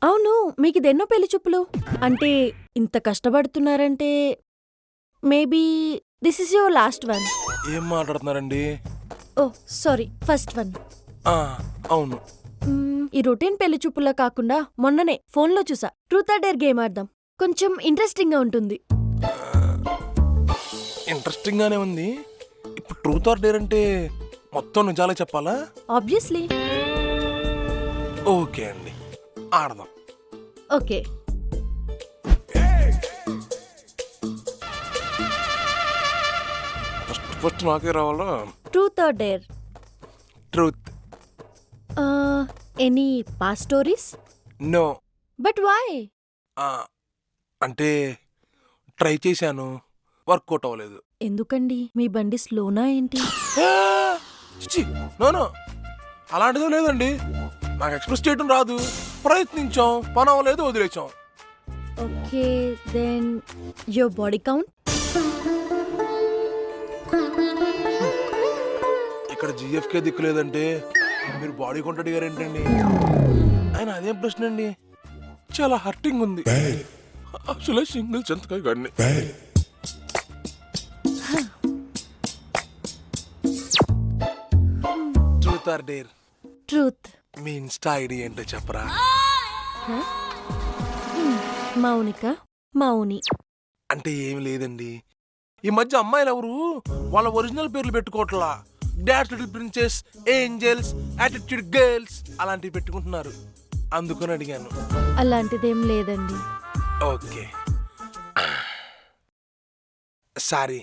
అవును, మీకిదెన్నో పెళ్లి చూపులు? అంటే ఇంత కష్టపడుతున్నారంటే maybe this is your last one. ఏం మాట్లాడుతున్నారండి? Oh sorry, first one. ఆ, అవును. ఈ రొటీన్ పెళ్లి చూపుల్లో కాకుండా మొన్ననే ఫోన్లో చూసా. ట్రూత్ ఆర్ డేర్ గేమ్ ఆడదాం, కొంచెం ఇంట్రెస్టింగ్ గా ఉంటుంది. ఇంట్రెస్టింగ్ గానే ఉంది. ఇప్పుడు ట్రూత్ ఆర్ డేర్ అంటే మొత్తం నిజాలే చెప్పాలా? ఆబ్వియస్లీ. ఓకే అండి, ఆడదాం. ఓకే. ఫస్ట్ నాకే రావాలా? Truth or dare. Truth. Any past stories? No. But why? అంటే ట్రై చేశాను, వర్కౌట్ అవ్వలేదు. ఎందుకండి, మీ బండి స్లోనా ఏంటి? నో, అలాంటిదో లేదండి. నాకు ఎక్స్ప్రెస్ చేయడం రాదు. ప్రయత్నించాం, పని అవ్వలేదు, వదిలేచాం. Okay then your body count? ఇక్కడ జిఎఫ్కే దిక్కు లేదంటే మీరు బాడీ కౌంట్ అడిగారు ఏంటండి? ఆయన అదేం ప్రశ్న అండి, చాలా హర్టింగ్ ఉంది. అసలు సింగిల్ సంతకాయ గాడిని. Truth or dare? ట్రూత్. మీ ఇన్స్టా ఐడి ఏంటో చెప్పరా? మౌనిక, మౌని. అంటే ఏమి లేదండి, ఈ మధ్య అమ్మాయిలు ఎవరు వాళ్ళ ఒరిజినల్ పేర్లు పెట్టుకోవట్లా. Dad's little princess, angels, attitude girls అలాంటివి పెట్టుకుంటున్నారు. అందుకని అడిగాను. అలాంటిదేం లేదండి. Okay, sorry.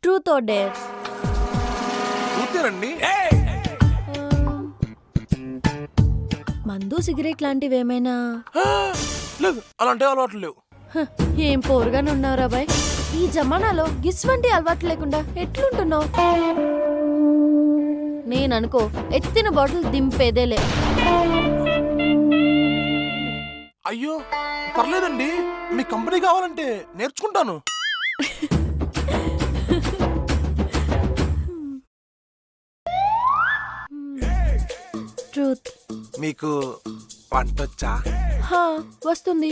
Truth or dare? చూద్దానండి. మందు సిగరెట్ లాంటివి ఏమైనా? లేదు, అలాంటి అలవాట్లు లేవు. ఏం పోరుగానే ఉన్నావురా బాయ్. ఈ జమానాలో గిస్ వంటి అలవాటు లేకుండా ఎట్లుంటున్నావు? నేననుకో ఎత్తిన బాటిల్ దింపేదేలే. అయ్యో పర్లేదండి, మీ కంపెనీ కావాలంటే నేర్చుకుంటాను. ట్రూత్. మీకు వంటొచ్చా? వస్తుంది.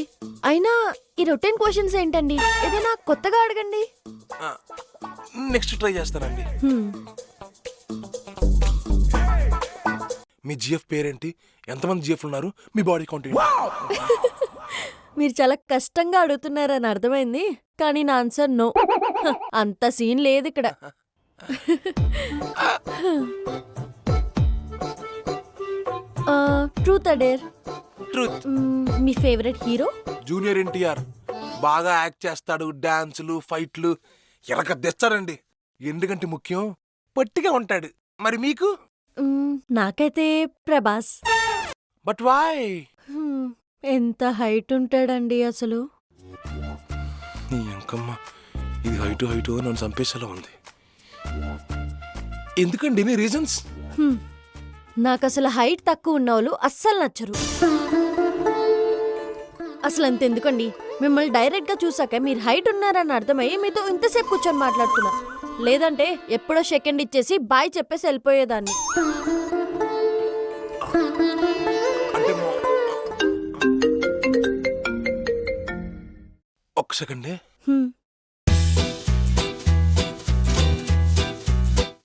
అయినా ఈ రొటీన్ క్వశ్చన్స్ ఏంటండి, ఏదైనా కొత్తగా అడగండి. నెక్స్ట్ ట్రై చేస్తానండి. మీ జిఎఫ్ పేరేంటి? ఎంతమంది జిఎఫ్ ఉన్నారు? మీ బాడీ కౌంట్ ఏంటి? మీరు చాలా కష్టంగా అడుగుతున్నారని అర్థమైంది, కానీ నా ఆన్సర్ నో. అంత సీన్ లేదు ఇక్కడ. Truth or dare? Truth. Me favourite hero? Junior NTR. బాగా యాక్ట్ చేస్తాడు, డాన్సులు, ఫైట్లు ఎరక తెస్తాడండి. ఎందుకంటే ముఖ్యం పట్టిగా ఉంటాడు. మరి మీకు? నాకైతే ప్రభాస్. But why? ఎంత హైట్ ఉంటాడండి అసలు. నీ అంకమ్మ, ఇది హైటు నన్ను చంపేసేలా ఉంది. ఎందుకండి నీ రీజన్స్? నాకు అసలు హైట్ తక్కువ ఉన్న వాళ్ళు అస్సలు నచ్చరు. అసలు అంతెందుకండి, మిమ్మల్ని డైరెక్ట్ గా చూసాక మీరు హైట్ ఉన్నారని అర్థమయ్యి మీతో ఇంతసేపు కూర్చొని మాట్లాడుతున్నా. లేదంటే ఎప్పుడో సెకండ్ ఇచ్చేసి బాయ్ చెప్పేసి వెళ్ళిపోయేదాన్ని. ఒక్క సెకండే.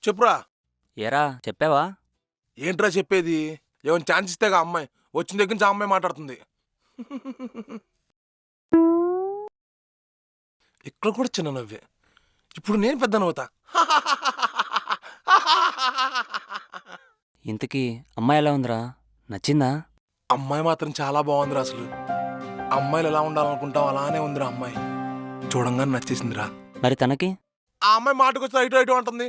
చెప్పురా. ఏరా చెప్పావా? ఏంట్రా చెప్పేది? ఏమైనా ఛాన్స్ ఇస్తేగా అమ్మాయి వచ్చిన దగ్గర నుంచి ఆ అమ్మాయి మాట్లాడుతుంది. ఇక్కడ కూడా చిన్న నవ్వే. ఇప్పుడు నేను పెద్ద నవ్వుతా. ఇంతకీ అమ్మాయి ఎలా ఉందిరా? నచ్చిందా? అమ్మాయి మాత్రం చాలా బాగుందిరా. అసలు అమ్మాయిలు ఎలా ఉండాలనుకుంటావు అలానే ఉందిరా అమ్మాయి. చూడంగానే నచ్చేసిందిరా. మరి తనకి? ఆ అమ్మాయి మాటకు వచ్చి ఇటు అంటుంది.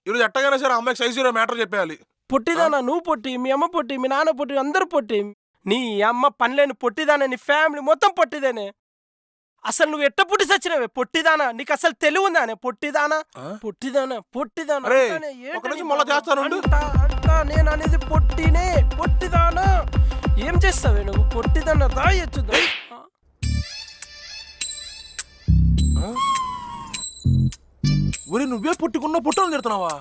ఈరోజు ఎట్టగానే సరే అమ్మాయికి సైజు మ్యాటర్ చెప్పేయాలి. పొట్టిదానా? నువ్వు పొట్టి, మీ అమ్మ పొట్టి, మీ నాన్న పొట్టి, అందరూ పొట్టి. నీ అమ్మ పనిలేని పొట్టిదానా, నీ ఫ్యామిలీ మొత్తం పొట్టిదేనే. అసలు నువ్వు ఎట్ట పుట్టి సచ్చినవే పొట్టిదానా? నీకు అసలు తెలివి ఉందానే? పొట్టిదానా పొట్టిదానా నేను అనేది పొట్టినే. పొట్టిదానా ఏం చేస్తావే నువ్వు? పొట్టిదానా రాయొచ్చుదా? నువ్వే పుట్టుకున్న పుట్టలు తిడుతున్నావా?